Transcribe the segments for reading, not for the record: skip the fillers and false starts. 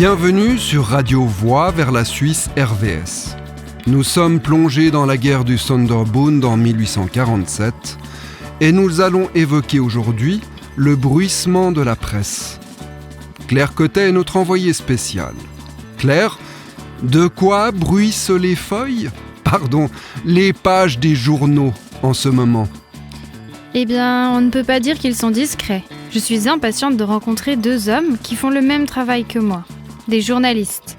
Bienvenue sur Radio Voix vers la Suisse RVS. Nous sommes plongés dans la guerre du Sonderbund en 1847 et nous allons évoquer aujourd'hui le bruissement de la presse. Claire Cotet est notre envoyée spéciale. Claire, de quoi bruissent les feuilles ? Pardon, les pages des journaux en ce moment. Eh bien, on ne peut pas dire qu'ils sont discrets. Je suis impatiente de rencontrer deux hommes qui font le même travail que moi, des journalistes.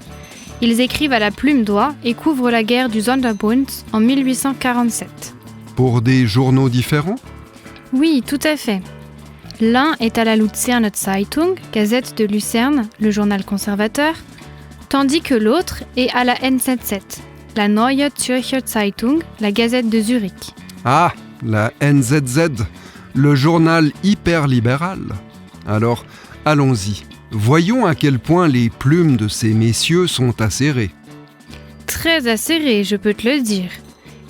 Ils écrivent à la plume d'oie et couvrent la guerre du Sonderbund en 1847. Pour des journaux différents ? Oui, tout à fait. L'un est à la Luzerner Zeitung, gazette de Lucerne, le journal conservateur, tandis que l'autre est à la NZZ, la Neue Zürcher Zeitung, la gazette de Zurich. Ah, la NZZ, le journal hyper-libéral. Alors, allons-y. Voyons à quel point les plumes de ces messieurs sont acérées. Très acérées, je peux te le dire.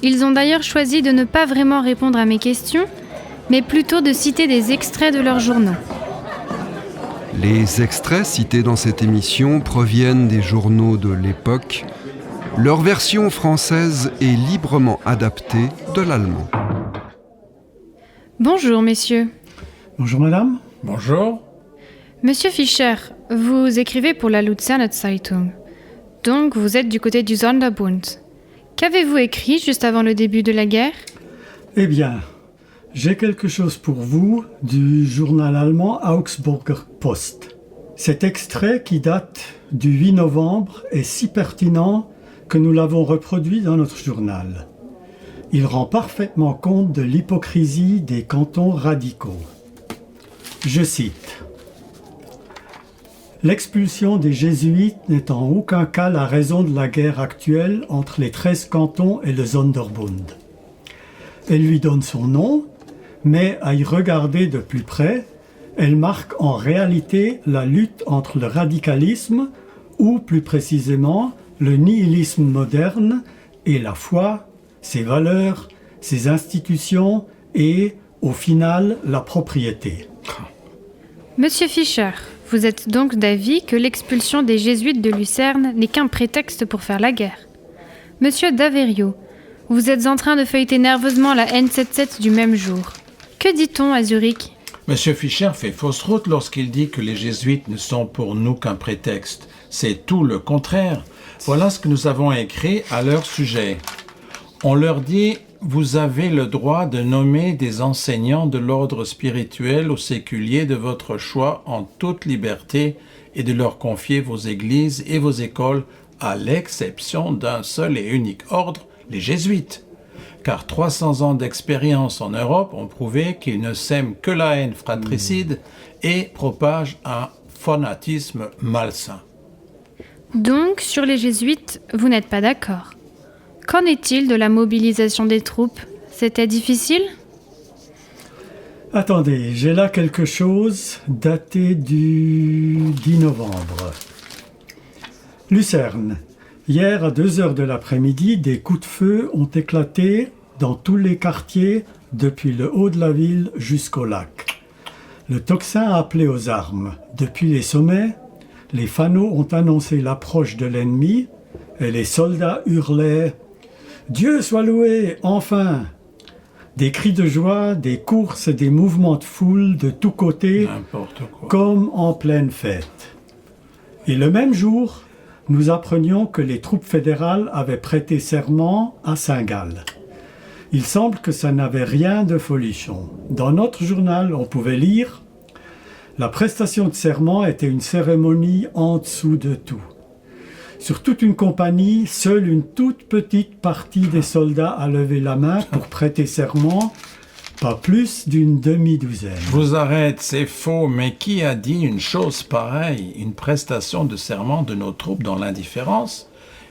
Ils ont d'ailleurs choisi de ne pas vraiment répondre à mes questions, mais plutôt de citer des extraits de leurs journaux. Les extraits cités dans cette émission proviennent des journaux de l'époque. Leur version française est librement adaptée de l'allemand. Bonjour, messieurs. Bonjour, madame. Bonjour. Monsieur Fischer, vous écrivez pour la Luzerner Zeitung. Donc, vous êtes du côté du Sonderbund. Qu'avez-vous écrit juste avant le début de la guerre ? Eh bien, j'ai quelque chose pour vous du journal allemand Augsburger Post. Cet extrait qui date du 8 novembre est si pertinent que nous l'avons reproduit dans notre journal. Il rend parfaitement compte de l'hypocrisie des cantons radicaux. Je cite. L'expulsion des jésuites n'est en aucun cas la raison de la guerre actuelle entre les 13 cantons et le Sonderbund. Elle lui donne son nom, mais à y regarder de plus près, elle marque en réalité la lutte entre le radicalisme, ou plus précisément le nihilisme moderne, et la foi, ses valeurs, ses institutions et, au final, la propriété. Monsieur Fischer, vous êtes donc d'avis que l'expulsion des jésuites de Lucerne n'est qu'un prétexte pour faire la guerre. Monsieur Daverio, vous êtes en train de feuilleter nerveusement la NZZ du même jour. Que dit-on à Zurich ? Monsieur Fischer fait fausse route lorsqu'il dit que les jésuites ne sont pour nous qu'un prétexte. C'est tout le contraire. Voilà ce que nous avons écrit à leur sujet. On leur dit « Vous avez le droit de nommer des enseignants de l'ordre spirituel ou séculier de votre choix en toute liberté et de leur confier vos églises et vos écoles à l'exception d'un seul et unique ordre, les jésuites. Car 300 ans d'expérience en Europe ont prouvé qu'ils ne sèment que la haine fratricide et propagent un fanatisme malsain. » Donc, sur les jésuites, vous n'êtes pas d'accord. Qu'en est-il de la mobilisation des troupes ? C'était difficile ? Attendez, j'ai là quelque chose daté du 10 novembre. Lucerne. Hier, à 2h de l'après-midi, des coups de feu ont éclaté dans tous les quartiers, depuis le haut de la ville jusqu'au lac. Le tocsin a appelé aux armes. Depuis les sommets, les fanaux ont annoncé l'approche de l'ennemi et les soldats hurlaient « Dieu soit loué, enfin !» Des cris de joie, des courses et des mouvements de foule de tous côtés, comme en pleine fête. Et le même jour, nous apprenions que les troupes fédérales avaient prêté serment à Saint-Gall. Il semble que ça n'avait rien de folichon. Dans notre journal, on pouvait lire « La prestation de serment était une cérémonie en dessous de tout. Sur toute une compagnie, seule une toute petite partie des soldats a levé la main pour prêter serment, pas plus d'une demi-douzaine. » Je vous arrête, c'est faux, mais qui a dit une chose pareille, une prestation de serment de nos troupes dans l'indifférence ?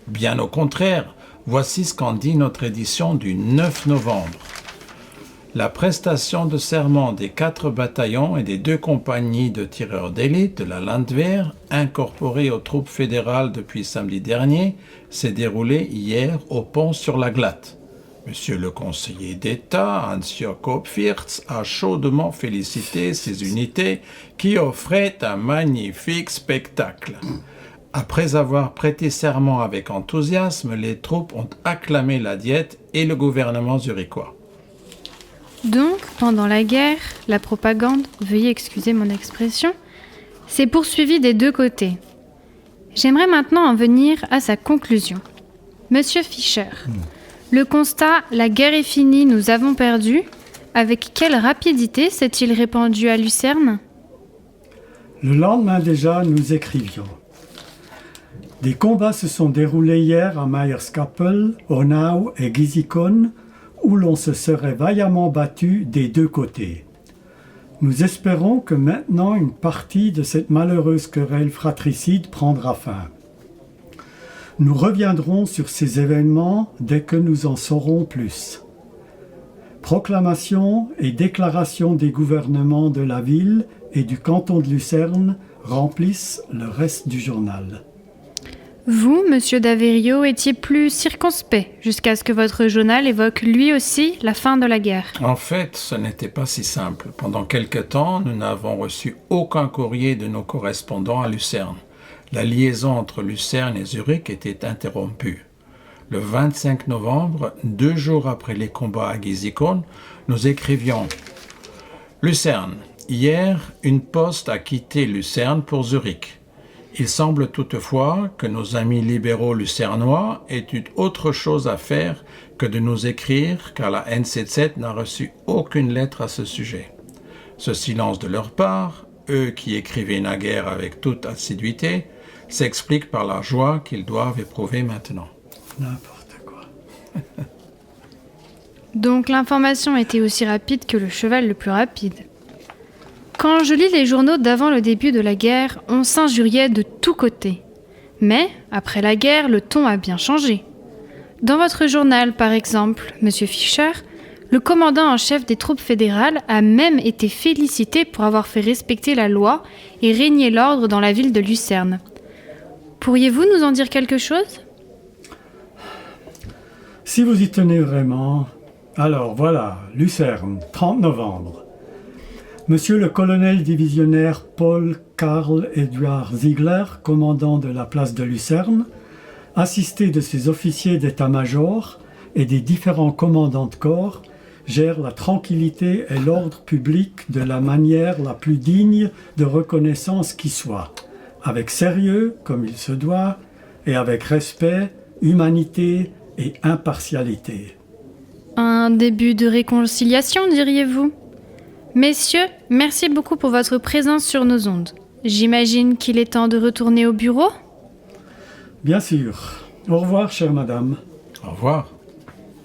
Bien au contraire, voici ce qu'en dit notre édition du 9 novembre. La prestation de serment des 4 bataillons et des 2 compagnies de tireurs d'élite de la Landwehr, incorporées aux troupes fédérales depuis samedi dernier, s'est déroulée hier au pont sur la Glatte. Monsieur le conseiller d'État, Hans-Jörg Kopfirz, a chaudement félicité ces unités qui offraient un magnifique spectacle. Après avoir prêté serment avec enthousiasme, les troupes ont acclamé la Diète et le gouvernement zurichois. Donc, pendant la guerre, la propagande, veuillez excuser mon expression, s'est poursuivie des deux côtés. J'aimerais maintenant en venir à sa conclusion. Monsieur Fischer, le constat « la guerre est finie, nous avons perdu », avec quelle rapidité s'est-il répandu à Lucerne ? Le lendemain déjà, nous écrivions. Des combats se sont déroulés hier à Meierskappel, Onau et Gisikon, où l'on se serait vaillamment battu des deux côtés. Nous espérons que maintenant une partie de cette malheureuse querelle fratricide prendra fin. Nous reviendrons sur ces événements dès que nous en saurons plus. Proclamation et déclaration des gouvernements de la ville et du canton de Lucerne remplissent le reste du journal. Vous, monsieur d'Averio, étiez plus circonspect jusqu'à ce que votre journal évoque lui aussi la fin de la guerre. En fait, ce n'était pas si simple. Pendant quelque temps, nous n'avons reçu aucun courrier de nos correspondants à Lucerne. La liaison entre Lucerne et Zurich était interrompue. Le 25 novembre, 2 jours après les combats à Gisikon, nous écrivions « Lucerne, hier, une poste a quitté Lucerne pour Zurich. Il semble toutefois que nos amis libéraux lucernois aient eu autre chose à faire que de nous écrire, car la NZZ n'a reçu aucune lettre à ce sujet. Ce silence de leur part, eux qui écrivaient naguère avec toute assiduité, s'explique par la joie qu'ils doivent éprouver maintenant. » N'importe quoi. Donc l'information était aussi rapide que le cheval le plus rapide. Quand je lis les journaux d'avant le début de la guerre, on s'injuriait de tous côtés. Mais, après la guerre, le ton a bien changé. Dans votre journal, par exemple, monsieur Fischer, le commandant en chef des troupes fédérales a même été félicité pour avoir fait respecter la loi et régner l'ordre dans la ville de Lucerne. Pourriez-vous nous en dire quelque chose ? Si vous y tenez vraiment, alors voilà, Lucerne, 30 novembre. Monsieur le colonel divisionnaire Paul Karl Eduard Ziegler, commandant de la place de Lucerne, assisté de ses officiers d'état-major et des différents commandants de corps, gère la tranquillité et l'ordre public de la manière la plus digne de reconnaissance qui soit, avec sérieux, comme il se doit, et avec respect, humanité et impartialité. Un début de réconciliation, diriez-vous ? Messieurs, merci beaucoup pour votre présence sur nos ondes. J'imagine qu'il est temps de retourner au bureau ? Bien sûr. Au revoir, chère madame. Au revoir.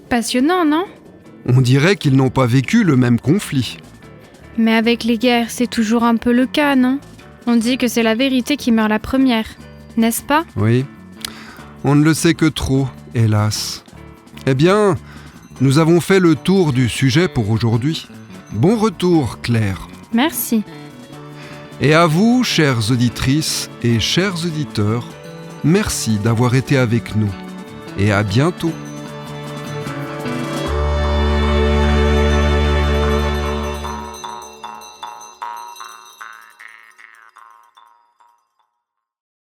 Passionnant, non ? On dirait qu'ils n'ont pas vécu le même conflit. Mais avec les guerres, c'est toujours un peu le cas, non ? On dit que c'est la vérité qui meurt la première, n'est-ce pas ? Oui. On ne le sait que trop, hélas. Eh bien, nous avons fait le tour du sujet pour aujourd'hui. Bon retour, Claire. Merci. Et à vous, chères auditrices et chers auditeurs, merci d'avoir été avec nous. Et à bientôt.